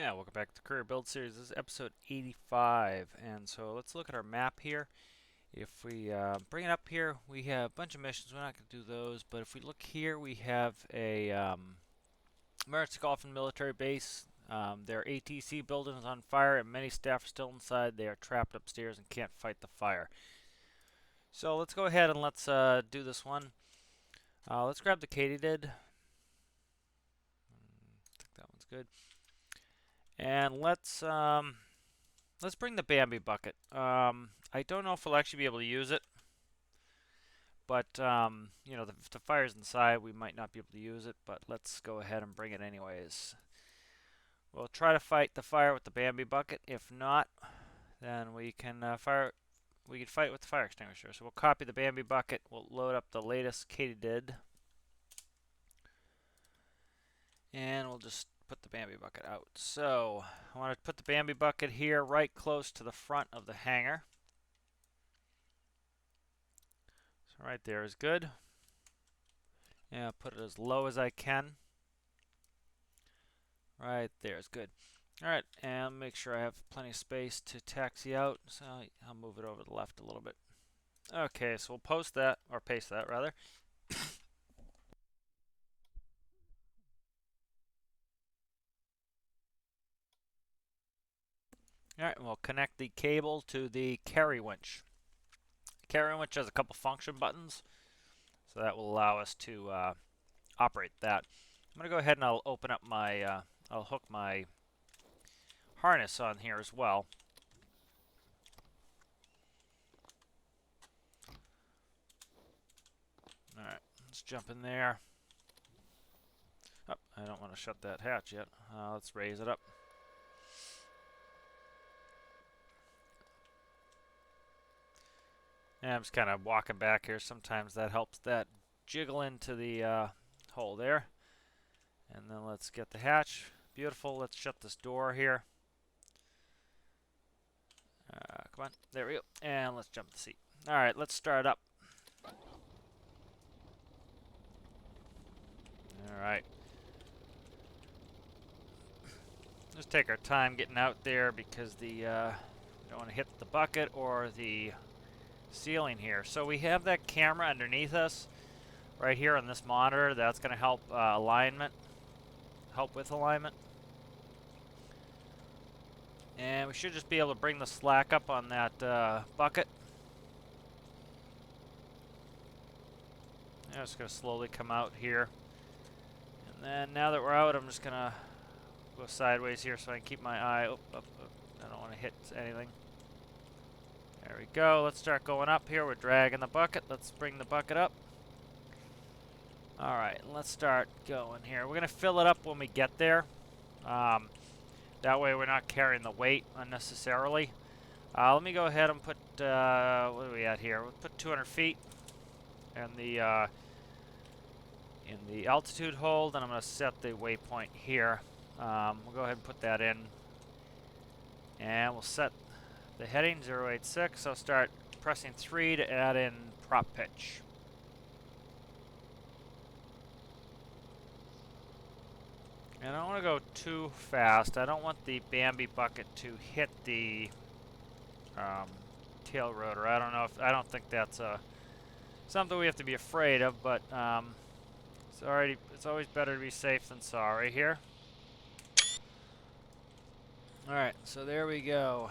Yeah, welcome back to the Career Build Series. This is episode 85, and so let's look at our map here. If we bring it up here, we have a bunch of missions. We're not going to do those, but if we look here, we have a emergency call from the military base. Their ATC building is on fire, and many staff are still inside. They are trapped upstairs and can't fight the fire. So let's go ahead and let's do this one. Let's grab the katydid. I think that one's good. And let's bring the Bambi bucket. I don't know if we'll actually be able to use it, but you know, if the fire's inside, we might not be able to use it. But let's go ahead and bring it anyways. We'll try to fight the fire with the Bambi bucket. If not, then we can fire. We can fight with the fire extinguisher. So we'll copy the Bambi bucket. We'll load up the latest katydid, and we'll just put the Bambi bucket out. So I want to put the Bambi bucket here, right close to the front of the hangar. So right there is good. Yeah, put it as low as I can. Right there is good. Alright, and make sure I have plenty of space to taxi out. So I'll move it over to the left a little bit. Okay, so we'll post that, or paste that rather. Alright, and we'll connect the cable to the carry winch. The carry winch has a couple function buttons, so that will allow us to operate that. I'm going to go ahead and I'll open up my, I'll hook my harness on here as well. Alright, let's jump in there. Oh, I don't want to shut that hatch yet. Let's raise it up. And I'm just kind of walking back here. Sometimes that helps that jiggle into the hole there. And then let's get the hatch. Beautiful. Let's shut this door here. Come on. There we go. And let's jump the seat. Alright, let's start up. Alright. Just take our time getting out there because we don't want to hit the bucket or the ceiling here. So we have that camera underneath us right here on this monitor. That's going to help help with alignment. And we should just be able to bring the slack up on that bucket. I'm just going to slowly come out here. And then now that we're out, I'm just going to go sideways here so I can keep my eye up. I don't want to hit anything. There we go. Let's start going up here. We're dragging the bucket. Let's bring the bucket up. Alright, let's start going here. We're going to fill it up when we get there. That way we're not carrying the weight unnecessarily. Let me go ahead and put, what are we at here? We'll put 200 feet in the altitude hold, and I'm going to set the waypoint here. We'll go ahead and put that in. And we'll set the heading 086. I'll start pressing 3 to add in prop pitch. And I don't want to go too fast. I don't want the Bambi bucket to hit the tail rotor. I don't know if I don't think that's something we have to be afraid of, but it's always better to be safe than sorry here. All right, so there we go.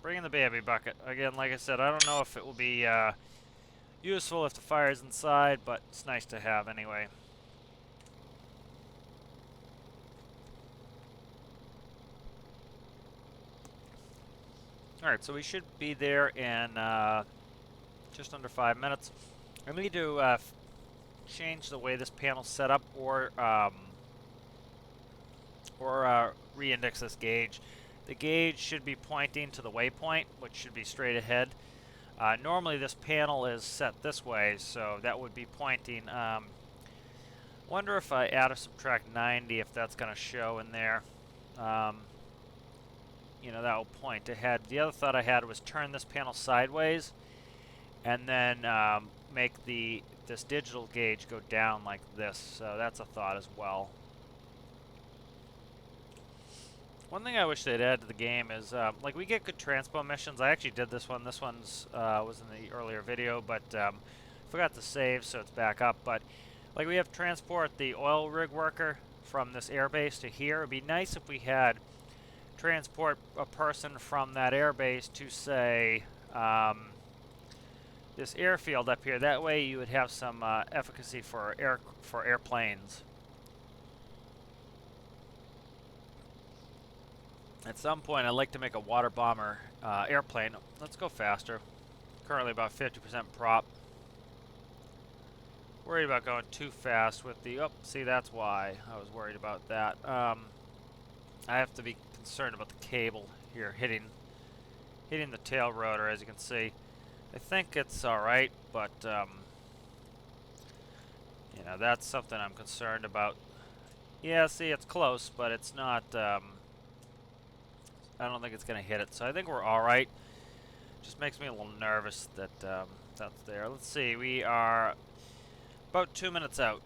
Bring in the Bambi bucket again. Like I said, I don't know if it will be useful if the fire is inside, but it's nice to have anyway. Alright, so we should be there in just under 5 minutes. I need to change the way this panel's set up or re-index this gauge. The gauge should be pointing to the waypoint, which should be straight ahead. Normally this panel is set this way, so that would be pointing. Wonder if I add or subtract 90, if that's going to show in there. You know, that will point ahead. The other thought I had was turn this panel sideways and then make this digital gauge go down like this. So that's a thought as well. One thing I wish they'd add to the game is, like, we get good transpo missions. I actually did this one. This one's was in the earlier video, but forgot to save, so it's back up. But like, we have transport the oil rig worker from this airbase to here. It'd be nice if we had transport a person from that airbase to, say, this airfield up here. That way, you would have some efficacy for airplanes. At some point, I'd like to make a water bomber airplane. Let's go faster. Currently about 50% prop. Worried about going too fast with the... Oh, see, that's why I was worried about that. I have to be concerned about the cable here hitting the tail rotor, as you can see. I think it's alright, but, you know, that's something I'm concerned about. Yeah, see, it's close, but it's not... I don't think it's going to hit it, so I think we're alright. Just makes me a little nervous that that's there. Let's see, we are about 2 minutes out.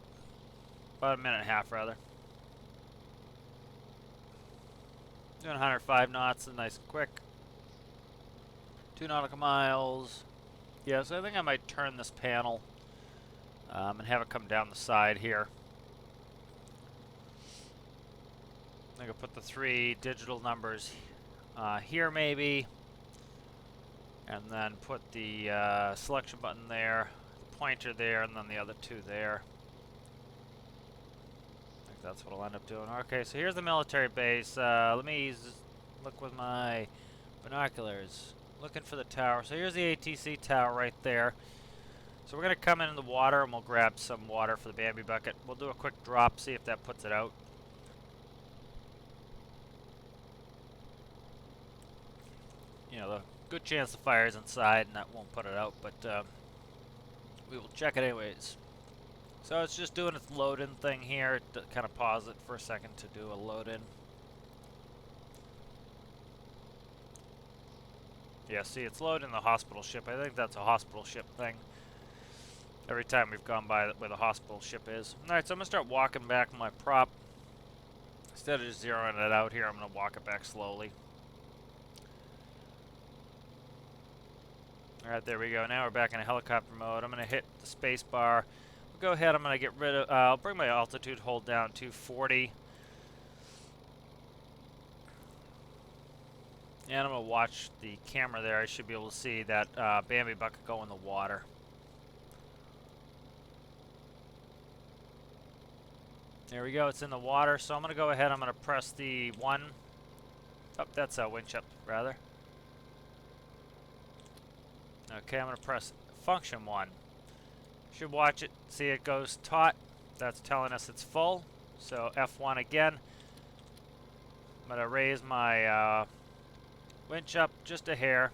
About a minute and a half, rather. Doing 105 knots, and nice and quick. 2 nautical miles. Yeah, so I think I might turn this panel and have it come down the side here. I think I'll put the 3 digital numbers here maybe, and then put the selection button there, the pointer there, and then the other 2 there. I think that's what I'll end up doing. Okay, so here's the military base. Let me look with my binoculars, looking for the tower. So here's the ATC tower right there. So we're going to come in the water, and we'll grab some water for the Bambi bucket. We'll do a quick drop, see if that puts it out. You know, the good chance the fire's inside and that won't put it out, but we will check it anyways. So it's just doing its load-in thing here. Kind of pause it for a second to do a load-in. Yeah, see, it's loading the hospital ship. I think that's a hospital ship thing. Every time we've gone by where the hospital ship is. Alright, so I'm going to start walking back my prop. Instead of just zeroing it out here, I'm going to walk it back slowly. Alright, there we go. Now we're back in a helicopter mode. I'm going to hit the space bar. We'll go ahead. I'm going to get rid of... I'll bring my altitude hold down to 40. And I'm going to watch the camera there. I should be able to see that Bambi bucket go in the water. There we go. It's in the water. So I'm going to go ahead. I'm going to press the 1. Oh, that's a winch up, rather. Okay, I'm going to press function 1. Should watch it, see it goes taut. That's telling us it's full. So F1 again. I'm going to raise my winch up just a hair.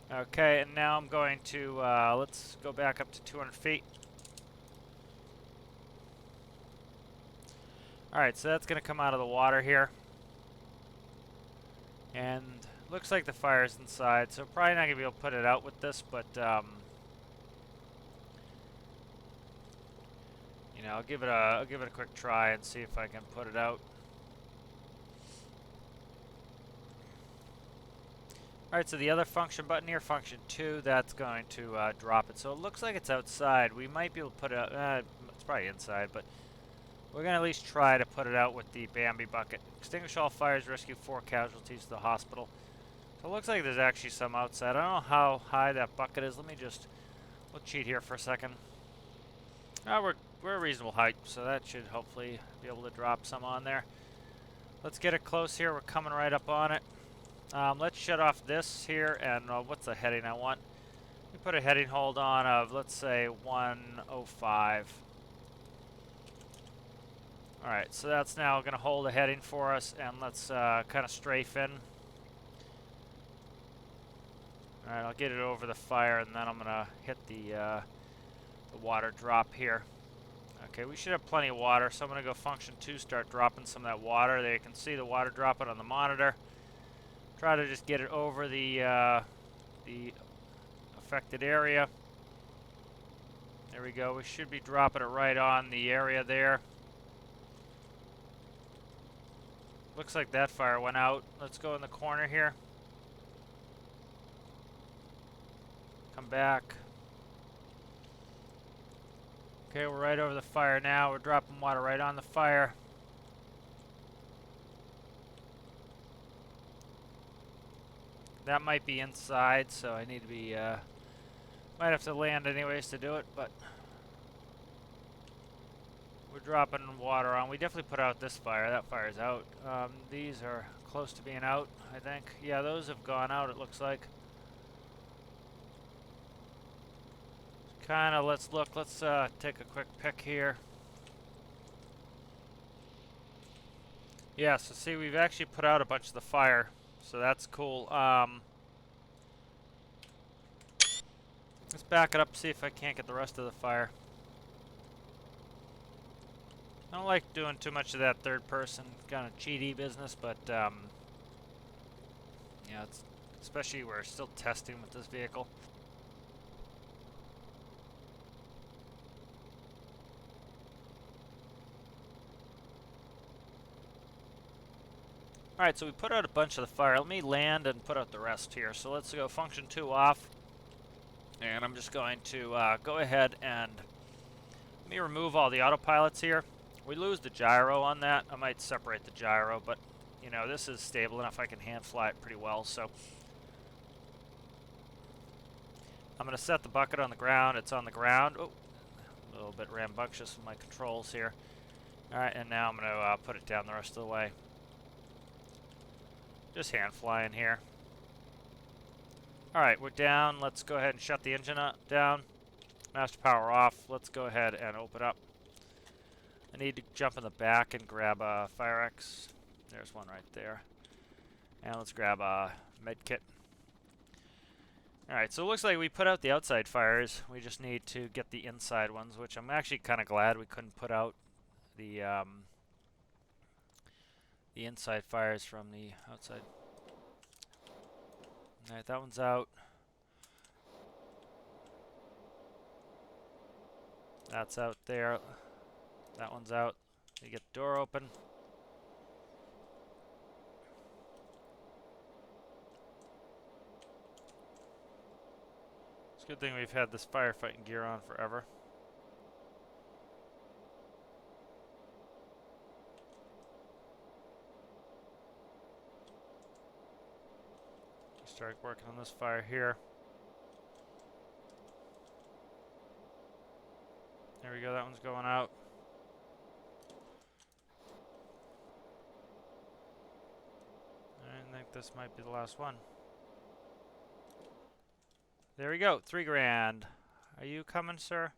Okay, and now I'm going to, let's go back up to 200 feet. Alright, so that's going to come out of the water here. And looks like the fire's inside, so probably not going to be able to put it out with this, but, you know, I'll give it a quick try and see if I can put it out. Alright, so the other function button here, function 2, that's going to drop it. So it looks like it's outside. We might be able to put it out, it's probably inside, but we're going to at least try to put it out with the Bambi bucket. Extinguish all fires, rescue 4 casualties to the hospital. So it looks like there's actually some outside. I don't know how high that bucket is. Let me just, we'll cheat here for a second. We're a reasonable height, so that should hopefully be able to drop some on there. Let's get it close here. We're coming right up on it. Let's shut off this here, and what's the heading I want? We put a heading hold on of, let's say, 105. Alright, so that's now going to hold a heading for us, and let's kind of strafe in. Alright, I'll get it over the fire, and then I'm going to hit the water drop here. Okay, we should have plenty of water, so I'm going to go function 2, start dropping some of that water. There you can see the water dropping on the monitor. Try to just get it over the affected area. There we go. We should be dropping it right on the area there. Looks like that fire went out. Let's go in the corner here. Come back. Okay, we're right over the fire now. We're dropping water right on the fire. That might be inside, so I need to be, might have to land anyways to do it, but we're dropping water on. We definitely put out this fire. That fire's out. These are close to being out, I think. Yeah, those have gone out, it looks like. Kind of, let's look. Let's take a quick pick here. Yeah, so see, we've actually put out a bunch of the fire, so that's cool. Let's back it up, see if I can't get the rest of the fire. I don't like doing too much of that third person kind of cheaty business, but yeah, it's, especially we're still testing with this vehicle. Alright, so we put out a bunch of the fire. Let me land and put out the rest here. So let's go function 2 off. And I'm just going to go ahead and let me remove all the autopilots here. We lose the gyro on that. I might separate the gyro, but you know, this is stable enough I can hand fly it pretty well. So I'm going to set the bucket on the ground. It's on the ground. Oh, a little bit rambunctious with my controls here. Alright, and now I'm going to put it down the rest of the way. Just hand flying here. Alright, we're down. Let's go ahead and shut the engine down. Master power off. Let's go ahead and open up. I need to jump in the back and grab a fire X. There's one right there. And let's grab a med kit. Alright, so it looks like we put out the outside fires. We just need to get the inside ones, which I'm actually kind of glad we couldn't put out the inside fires from the outside. Alright, that one's out. That's out there. That one's out. You get the door open. It's a good thing we've had this firefighting gear on forever. Start working on this fire here. There we go, that one's going out. I think this might be the last one. There we go, 3 grand. Are you coming, sir?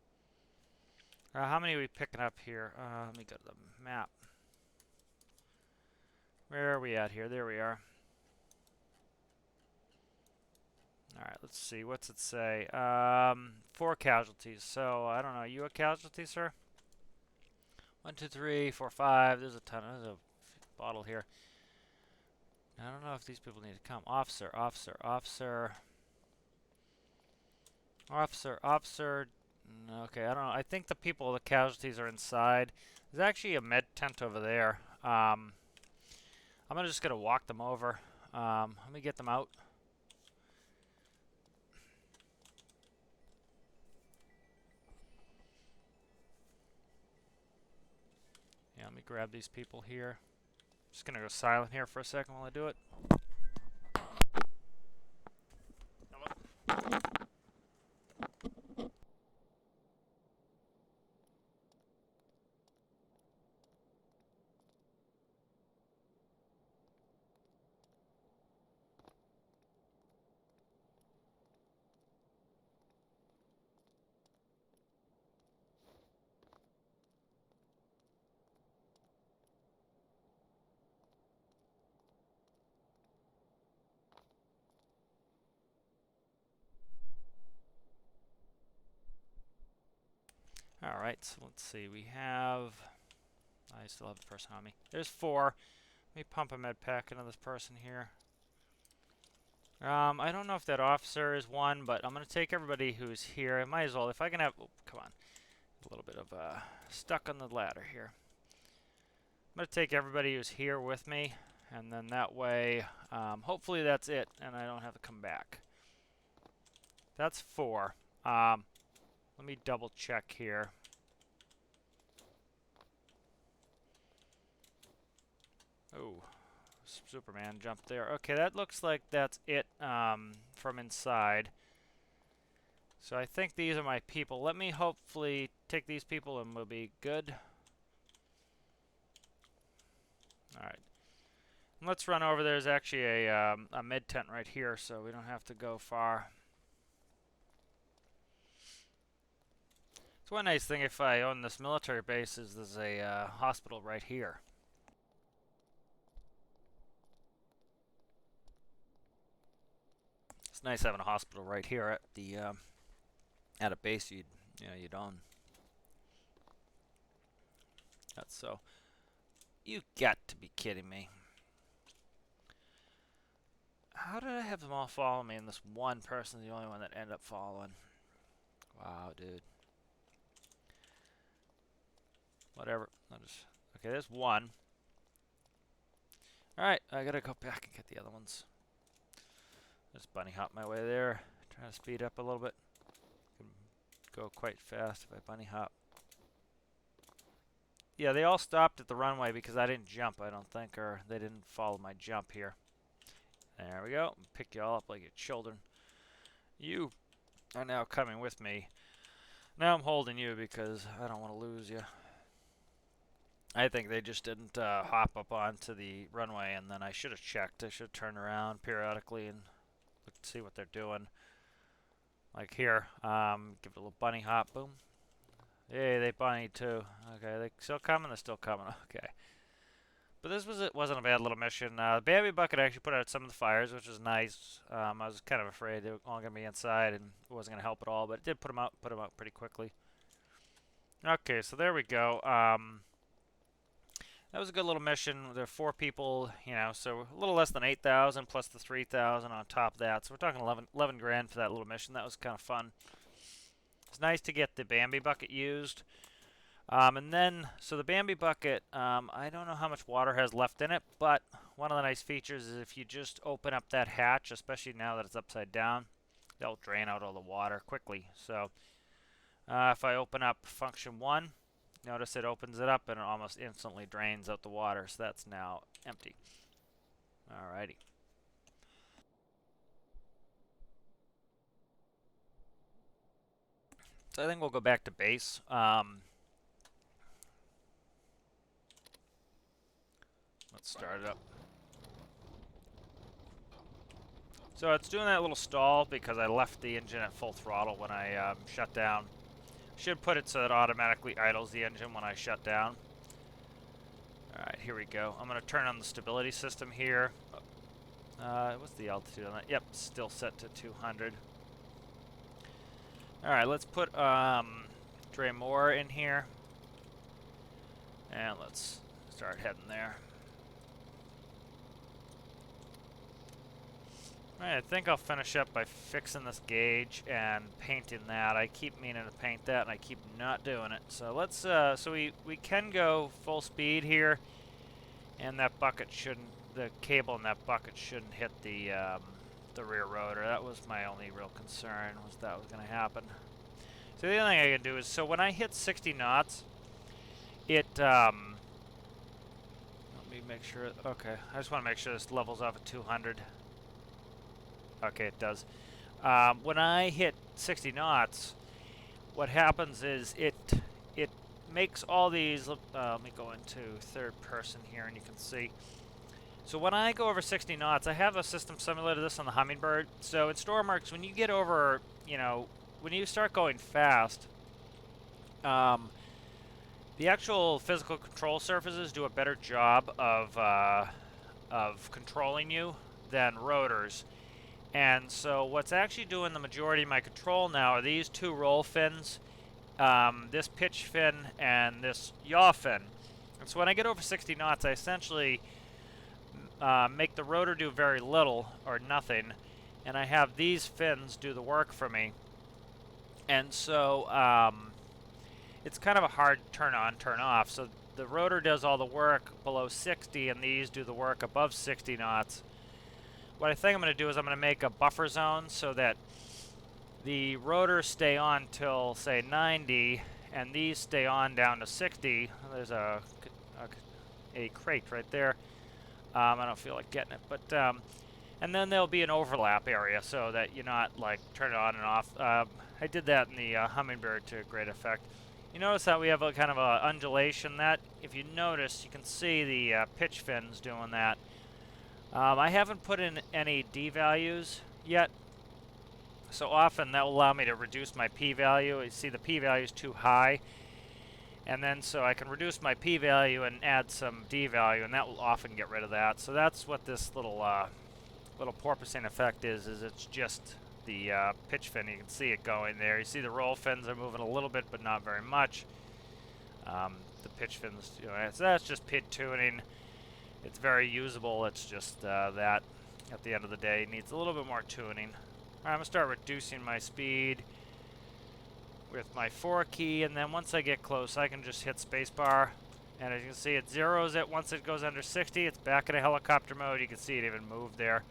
How many are we picking up here? Let me go to the map. Where are we at here? There we are. Alright, let's see. What's it say? 4 casualties. So, I don't know. Are you a casualty, sir? 1, 2, 3, 4, 5. There's a ton. There's a bottle here. I don't know if these people need to come. Officer, officer, officer. Officer, officer. Okay, I don't know. I think the people, the casualties are inside. There's actually a med tent over there. I'm just going to walk them over. Let me get them out. Yeah, let me grab these people here. Just gonna go silent here for a second while I do it. Alright, so let's see. We have... I still have the person on me. There's 4. Let me pump a med pack into this person here. I don't know if that officer is one, but I'm going to take everybody who's here. I might as well, if I can have, oh, come on, a little bit of stuck on the ladder here. I'm going to take everybody who's here with me, and then that way, hopefully that's it, and I don't have to come back. That's 4. Let me double check here. Oh, Superman jumped there. Okay, that looks like that's it from inside. So I think these are my people. Let me hopefully take these people and we'll be good. Alright. Let's run over. There's actually a mid tent right here, so we don't have to go far. So one nice thing if I own this military base is there's a hospital right here. It's nice having a hospital right here at the at a base you'd own. That's so. You got to be kidding me. How did I have them all follow me and this one person is the only one that ended up following? Wow, dude. Whatever. Okay, there's one. Alright, I gotta go back and get the other ones. Just bunny hop my way there. Trying to speed up a little bit. Can go quite fast if I bunny hop. Yeah, they all stopped at the runway because I didn't jump, I don't think, or they didn't follow my jump here. There we go. Pick you all up like your children. You are now coming with me. Now I'm holding you because I don't want to lose you. I think they just didn't hop up onto the runway, and then I should have checked. I should turn around periodically and look to see what they're doing. Like here, give it a little bunny hop, boom. Hey, they bunnied too. Okay, they still coming? They're still coming. Okay. But this wasn't a bad little mission. The Bambi Bucket actually put out some of the fires, which was nice. I was kind of afraid they were all going to be inside and it wasn't going to help at all, but it did put them out pretty quickly. Okay, so there we go. That was a good little mission. There are 4 people, so a little less than 8,000 plus the 3,000 on top of that. So we're talking 11 grand for that little mission. That was kind of fun. It's nice to get the Bambi Bucket used. And then, so the Bambi Bucket, I don't know how much water has left in it, but one of the nice features is if you just open up that hatch, especially now that it's upside down, they'll drain out all the water quickly. So if I open up function 1, notice it opens it up and it almost instantly drains out the water, so that's now empty. Alrighty. So I think we'll go back to base. Let's start it up. So it's doing that little stall because I left the engine at full throttle when I shut down. Should put it so it automatically idles the engine when I shut down. Alright, here we go. I'm going to turn on the stability system here. What's the altitude on that? Yep, still set to 200. Alright, let's put Dre Moore in here. And let's start heading there. Alright, I think I'll finish up by fixing this gauge and painting that. I keep meaning to paint that and I keep not doing it. So let's, so we can go full speed here. And that bucket shouldn't, the cable in that bucket shouldn't hit the rear rotor. That was my only real concern, was that was going to happen. So the other thing I can do is, so when I hit 60 knots, it, let me make sure, okay, I just want to make sure this levels off at 200. Okay, it does. When I hit 60 knots, what happens is it makes all these, let me go into third person here and you can see. So when I go over 60 knots, I have a system similar to this on the Hummingbird. So in Stormworks, when you get over, when you start going fast, the actual physical control surfaces do a better job of controlling you than rotors. And so what's actually doing the majority of my control now are these 2 roll fins, this pitch fin and this yaw fin. And so when I get over 60 knots, I essentially make the rotor do very little or nothing, and I have these fins do the work for me. And so it's kind of a hard turn on, turn off. So the rotor does all the work below 60, and these do the work above 60 knots. What I think I'm going to do is I'm going to make a buffer zone so that the rotors stay on till, say, 90, and these stay on down to 60. There's a crate right there. I don't feel like getting it, but and then there'll be an overlap area so that you're not like turn it on and off. I did that in the Hummingbird to great effect. You notice that we have a kind of a undulation. That, if you notice, you can see the pitch fins doing that. I haven't put in any D values yet, so often that will allow me to reduce my P value. You see the P value is too high, and then so I can reduce my P value and add some D value, and that will often get rid of that. So that's what this little porpoising effect is it's just the pitch fin. You can see it going there. You see the roll fins are moving a little bit, but not very much. The pitch fins, so that's just PID tuning. It's very usable. It's just that at the end of the day, it needs a little bit more tuning. All right, I'm going to start reducing my speed with my 4 key, and then once I get close, I can just hit spacebar. And as you can see, it zeroes it. Once it goes under 60, it's back in a helicopter mode. You can see it even move there.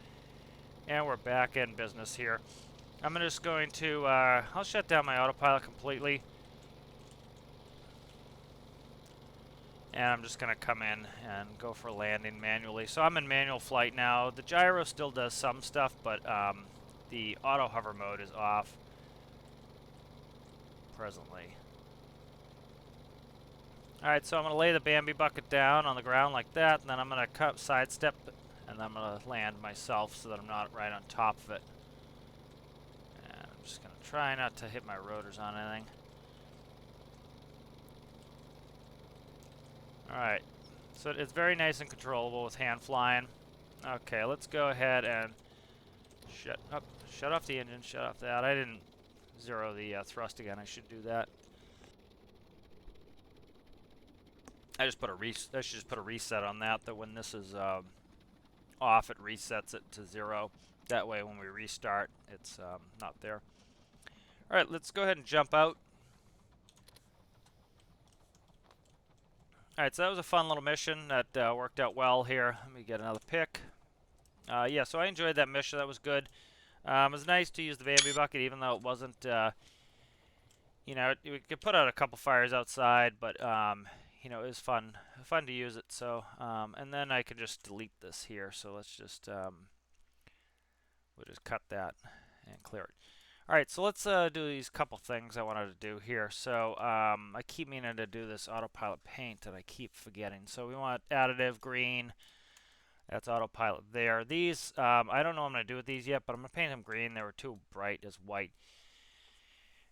And we're back in business here. I'm just going to, I'll shut down my autopilot completely. And I'm just going to come in and go for landing manually. So I'm in manual flight now. The gyro still does some stuff, but the auto hover mode is off presently. Alright, so I'm going to lay the Bambi bucket down on the ground like that, and then I'm going to sidestep it, and then I'm going to land myself so that I'm not right on top of it. And I'm just going to try not to hit my rotors on anything. Alright, so it's very nice and controllable with hand flying. Okay, let's go ahead and shut off the engine, shut off that. I didn't zero the thrust again. I should do that. I should just put a reset on that when this is off, it resets it to 0. That way when we restart, it's not there. Alright, let's go ahead and jump out. Alright, so that was a fun little mission that worked out well here. Let me get another pick. Yeah, so I enjoyed that mission. That was good. It was nice to use the Bambi bucket, even though it wasn't, we could put out a couple fires outside, but, it was fun to use it. So, and then I can just delete this here. So let's just, we'll just cut that and clear it. All right, so let's do these couple things I wanted to do here. So I keep meaning to do this autopilot paint, and I keep forgetting. So we want additive green. That's autopilot there. These, I don't know what I'm going to do with these yet, but I'm going to paint them green. They were too bright as white.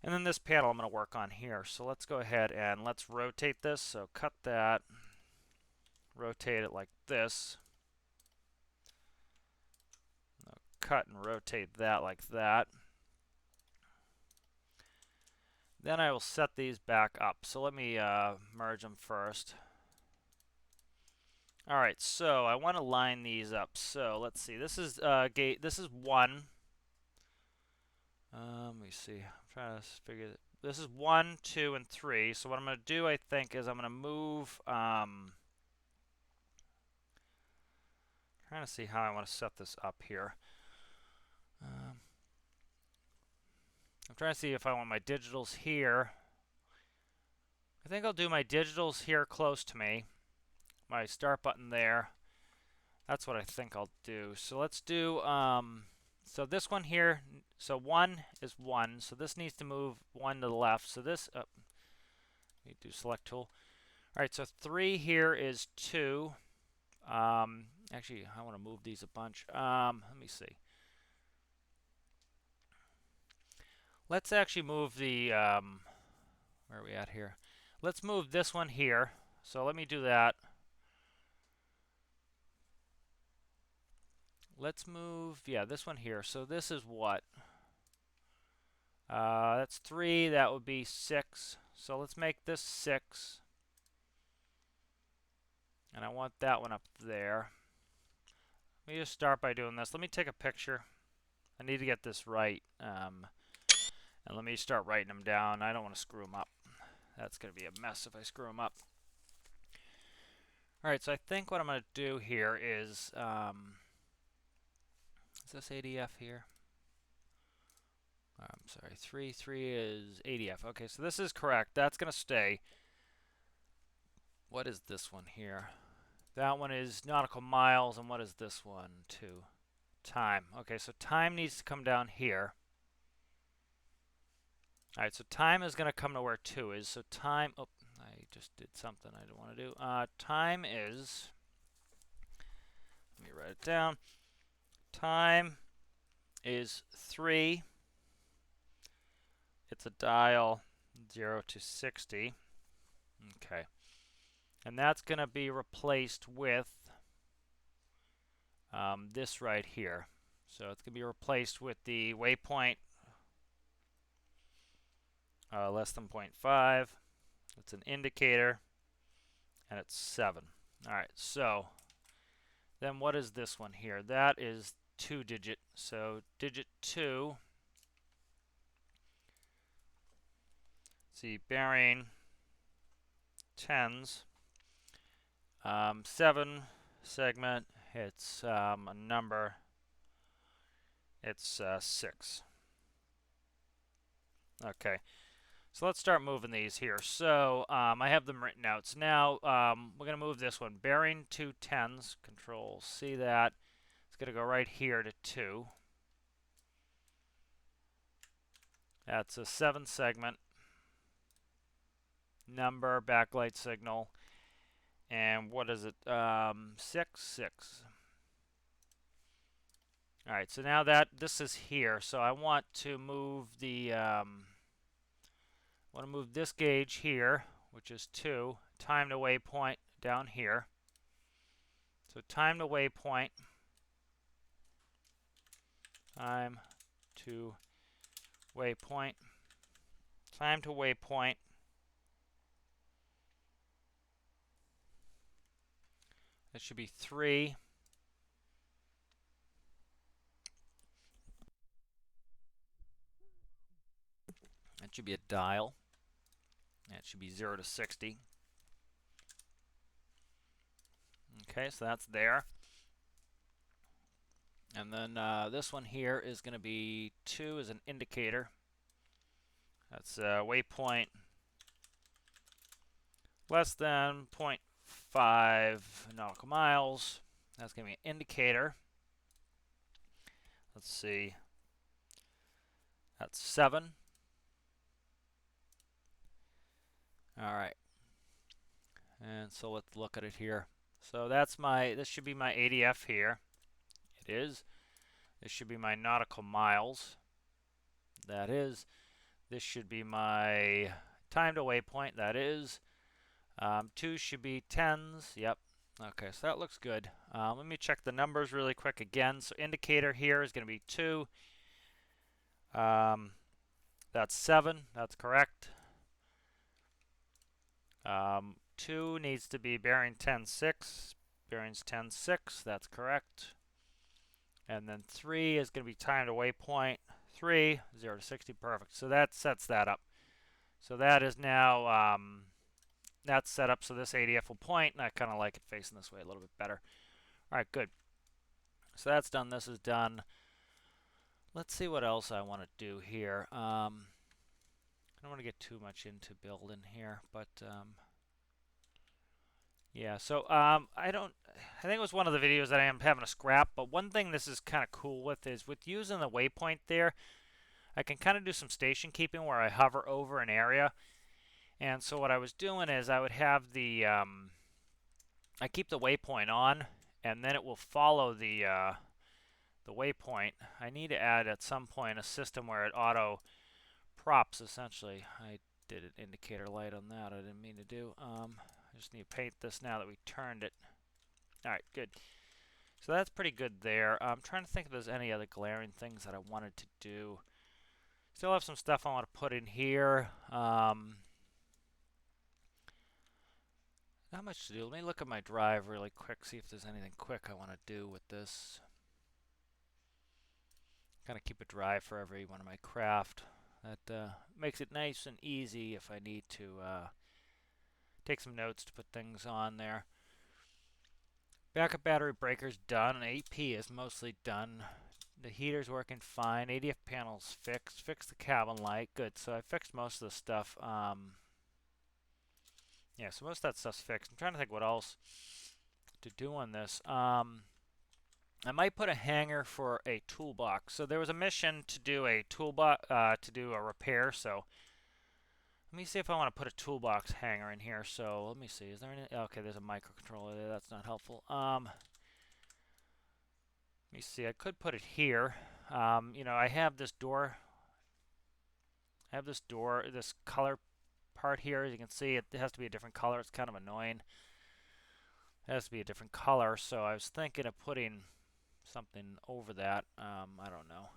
And then this panel I'm going to work on here. So let's go ahead and let's rotate this. So cut that, rotate it like this. Cut and rotate that like that. Then I will set these back up. So let me merge them first. All right, so I want to line these up. So let's see. This is gate. This is 1. Let me see. I'm trying to figure it. This is 1, 2, and 3. So what I'm going to do, I think, is I'm going to move. Trying to see how I want to set this up here. I'm trying to see if I want my digitals here. I think I'll do my digitals here close to me. My start button there. That's what I think I'll do. So let's do, so this one here, so 1 is 1. So this needs to move 1 to the left. So this, let me do select tool. All right, so 3 here is 2. Actually, I want to move these a bunch. Let me see. Let's actually move the, where are we at here? Let's move this one here. So let me do that. Let's move, yeah, this one here. So this is what? That's 3. That would be 6. So let's make this 6. And I want that one up there. Let me just start by doing this. Let me take a picture. I need to get this right. And let me start writing them down. I don't want to screw them up. That's going to be a mess if I screw them up. All right, so I think what I'm going to do here is this ADF here? I'm sorry, 3 is ADF. Okay, so this is correct. That's going to stay. What is this one here? That one is nautical miles, and what is this one? 2. Time. Okay, so time needs to come down here. All right, so time is going to come to where 2 is. So time, oh, I just did something I didn't want to do. Time is, let me write it down. Time is 3. It's a dial 0 to 60. Okay. And that's going to be replaced with this right here. So it's going to be replaced with the waypoint less than 0.5. It's an indicator, and it's 7. All right, so then what is this one here? That is 2-digit. So digit 2. See, bearing 10s. 7 segment. It's a number. It's 6. Okay. So let's start moving these here. So I have them written out. So now we're going to move this one. Bearing 2 10s. Control C that. It's going to go right here to 2. That's a 7 segment. Number, backlight signal. And what is it? 6. All right, so now that this is here, so I want to move the want to move this gauge here, which is 2, time to waypoint down here. So time to waypoint, time to waypoint, time to waypoint. That should be 3. That should be a dial. That should be 0 to 60. Okay, so that's there. And then this one here is going to be 2 as an indicator. That's waypoint less than 0.5 nautical miles. That's going to be an indicator. Let's see. That's 7. All right. And so let's look at it here. So that's this should be my ADF here. It is. This should be my nautical miles. That is. This should be my time to waypoint. That is. 2 should be 10s. Yep. Okay, so that looks good. Let me check the numbers really quick again. So indicator here is going to be 2. That's 7. That's correct. 2 needs to be bearing 10-6. Bearings 10-6. That's correct. And then 3 is going to be time to waypoint. 3, 0 to 60. Perfect. So that sets that up. So that is now that's set up so this ADF will point, and I kind of like it facing this way a little bit better. All right, good. So that's done. This is done. Let's see what else I want to do here. I don't want to get too much into building here, but yeah. So I think it was one of the videos that I am having a scrap. But one thing this is kind of cool with is with using the waypoint there, I can kind of do some station keeping where I hover over an area. And so what I was doing is I would have the I keep the waypoint on, and then it will follow the waypoint. I need to add at some point a system where it auto props essentially. I did an indicator light on that. I didn't mean to do. I just need to paint this now that we turned it. All right, good. So that's pretty good there. I'm trying to think if there's any other glaring things that I wanted to do. Still have some stuff I want to put in here. Not much to do. Let me look at my drive really quick, see if there's anything quick I want to do with this. Kind of keep it dry for every one of my craft. That makes it nice and easy if I need to take some notes to put things on there. Backup battery breaker's done, and AP is mostly done. The heater's working fine. ADF panel's fixed. Fixed the cabin light. Good. So I fixed most of the stuff. Yeah, so most of that stuff's fixed. I'm trying to think what else to do on this. I might put a hanger for a toolbox. So there was a mission to do a toolbox, to do a repair. So let me see if I want to put a toolbox hanger in here. So let me see. Is there any? Okay, there's a microcontroller there. That's not helpful. Let me see. I could put it here. You know, I have this door. This color part here. As you can see, it has to be a different color. It's kind of annoying. It has to be a different color. So I was thinking of putting something over that. I don't know.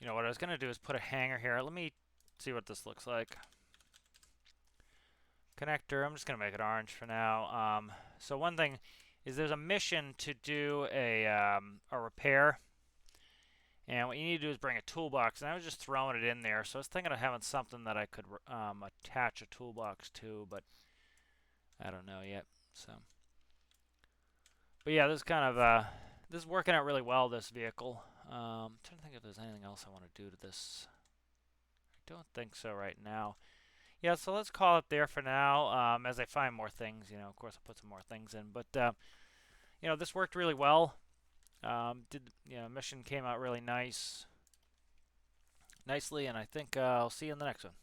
You know, what I was going to do is put a hanger here. Let me see what this looks like. Connector. I'm just going to make it orange for now. So one thing is there's a mission to do a repair. And what you need to do is bring a toolbox. And I was just throwing it in there. So I was thinking of having something that I could attach a toolbox to. But I don't know yet. So, but yeah, this is kind of this is working out really well, this vehicle. I'm trying to think if there's anything else I want to do to this. I don't think so right now. Yeah, so let's call it there for now. As I find more things, you know, of course I'll put some more things in. But you know, this worked really well. Mission came out really nicely, and I think I'll see you in the next one.